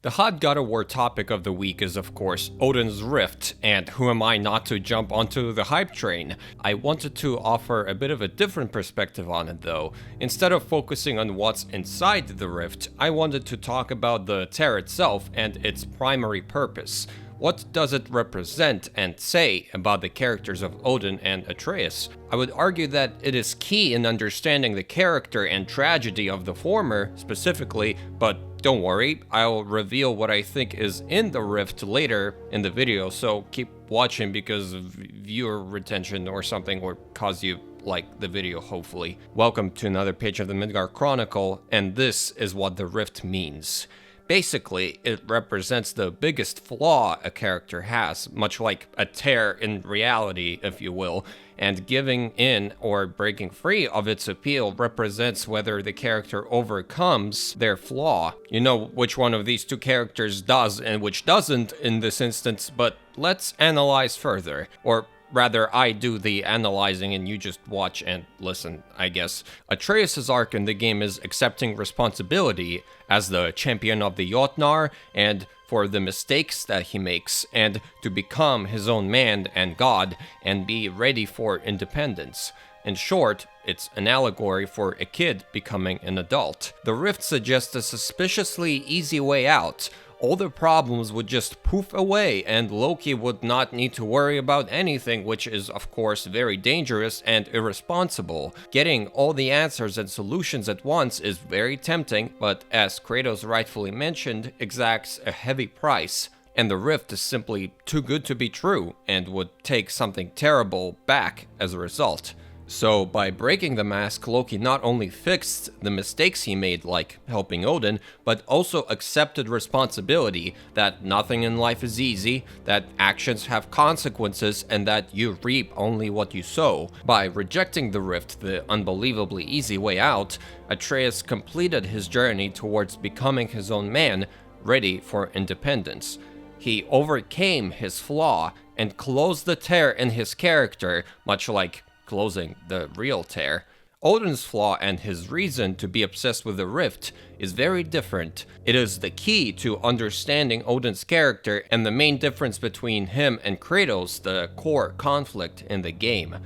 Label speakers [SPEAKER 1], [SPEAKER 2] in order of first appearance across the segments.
[SPEAKER 1] The hot God of War topic of the week is of course Odin's Rift, and who am I not to jump onto the hype train? I wanted to offer a bit of a different perspective on it though. Instead of focusing on what's inside the rift, I wanted to talk about the tear itself and its primary purpose. What does it represent and say about the characters of Odin and Atreus? I would argue that it is key in understanding the character and tragedy of the former specifically, but don't worry, I'll reveal what I think is in the rift later in the video, so keep watching because of viewer retention or something, or cause you like the video hopefully. Welcome to another page of the Midgard Chronicle, and this is what the rift means. Basically, it represents the biggest flaw a character has, much like a tear in reality, if you will, and giving in or breaking free of its appeal represents whether the character overcomes their flaw. You know which one of these two characters does and which doesn't in this instance, but let's analyze further. Or rather, I do the analyzing and you just watch and listen, I guess. Atreus' arc in the game is accepting responsibility as the champion of the Jotnar and for the mistakes that he makes, and to become his own man and god and be ready for independence. In short, it's an allegory for a kid becoming an adult. The rift suggests a suspiciously easy way out. All the problems would just poof away and Loki would not need to worry about anything, which is of course very dangerous and irresponsible. Getting all the answers and solutions at once is very tempting, but as Kratos rightfully mentioned, exacts a heavy price. And the rift is simply too good to be true and would take something terrible back as a result. So, by breaking the mask, Loki not only fixed the mistakes he made, like helping Odin, but also accepted responsibility that nothing in life is easy, that actions have consequences, and that you reap only what you sow. By rejecting the rift, the unbelievably easy way out, Atreus completed his journey towards becoming his own man, ready for independence. He overcame his flaw and closed the tear in his character, much like closing the real tear. Odin's flaw and his reason to be obsessed with the rift is very different. It is the key to understanding Odin's character and the main difference between him and Kratos, the core conflict in the game.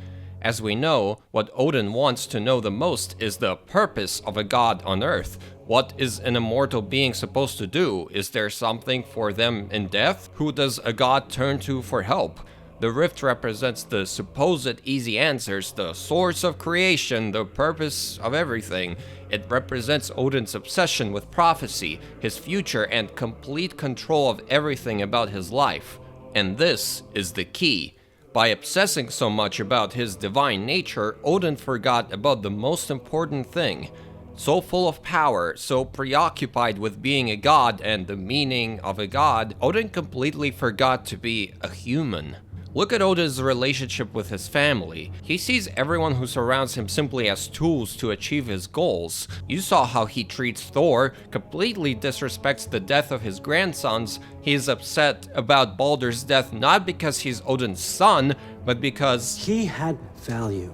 [SPEAKER 1] As we know, what Odin wants to know the most is the purpose of a god on Earth. What is an immortal being supposed to do? Is there something for them in death? Who does a god turn to for help? The rift represents the supposed easy answers, the source of creation, the purpose of everything. It represents Odin's obsession with prophecy, his future, and complete control of everything about his life. And this is the key. By obsessing so much about his divine nature, Odin forgot about the most important thing. So full of power, so preoccupied with being a god and the meaning of a god, Odin completely forgot to be a human. Look at Odin's relationship with his family. He sees everyone who surrounds him simply as tools to achieve his goals. You saw how he treats Thor, completely disrespects the death of his grandsons. He is upset about Baldur's death not because he's Odin's son, but because
[SPEAKER 2] he had value.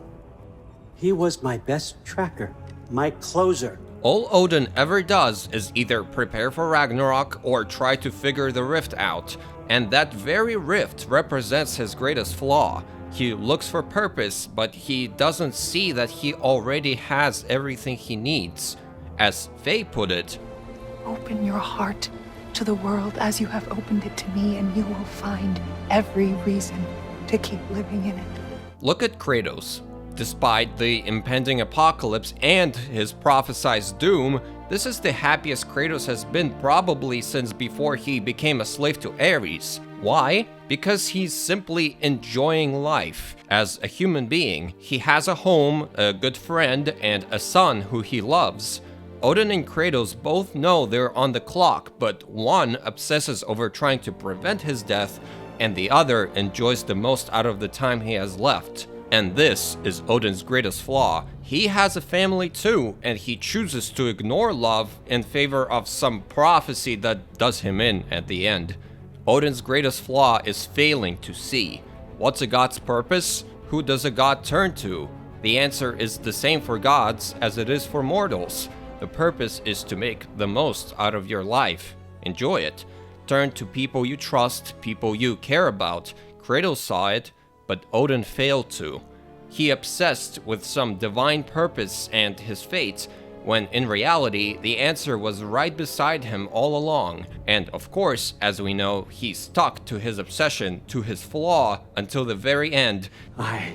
[SPEAKER 2] He was my best tracker, my closer.
[SPEAKER 1] All Odin ever does is either prepare for Ragnarok or try to figure the rift out. And that very rift represents his greatest flaw. He looks for purpose, but he doesn't see that he already has everything he needs. As Faye put it,
[SPEAKER 3] "Open your heart to the world as you have opened it to me, and you will find every reason to keep living in it."
[SPEAKER 1] Look at Kratos. Despite the impending apocalypse and his prophesized doom, this is the happiest Kratos has been probably since before he became a slave to Ares. Why? Because he's simply enjoying life. As a human being, he has a home, a good friend, and a son who he loves. Odin and Kratos both know they're on the clock, but one obsesses over trying to prevent his death, and the other enjoys the most out of the time he has left. And this is Odin's greatest flaw. He has a family too, and he chooses to ignore love in favor of some prophecy that does him in at the end. Odin's greatest flaw is failing to see. What's a god's purpose? Who does a god turn to? The answer is the same for gods as it is for mortals. The purpose is to make the most out of your life. enjoy it. Turn to people you trust, people you care about. Kratos saw it, but Odin failed to. He obsessed with some divine purpose and his fate, when in reality, the answer was right beside him all along. And of course, as we know, he stuck to his obsession, to his flaw, until the very end.
[SPEAKER 2] I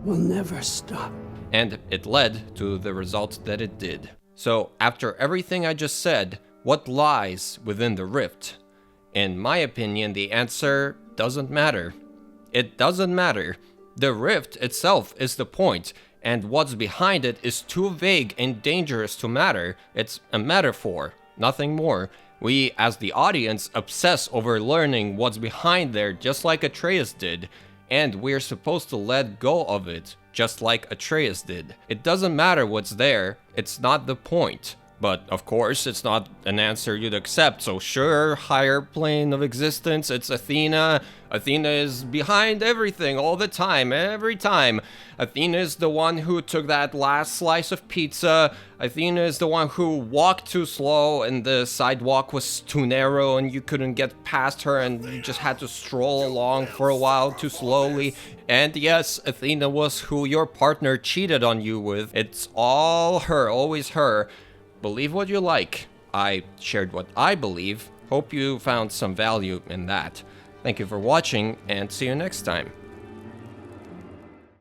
[SPEAKER 2] will never stop.
[SPEAKER 1] And it led to the result that it did. So, after everything I just said, what lies within the rift? In my opinion, the answer doesn't matter. It doesn't matter. The rift itself is the point, and what's behind it is too vague and dangerous to matter. It's a metaphor, nothing more. We, as the audience, obsess over learning what's behind there, just like Atreus did, and we're supposed to let go of it, just like Atreus did. It doesn't matter what's there, it's not the point. But of course, it's not an answer you'd accept, so sure, higher plane of existence, it's Athena. Athena is behind everything, all the time, every time. Athena is the one who took that last slice of pizza. Athena is the one who walked too slow and the sidewalk was too narrow and you couldn't get past her and you just had to stroll along for a while too slowly. And yes, Athena was who your partner cheated on you with. It's all her, always her. Believe what you like. I shared what I believe. Hope you found some value in that. Thank you for watching, and see you next time.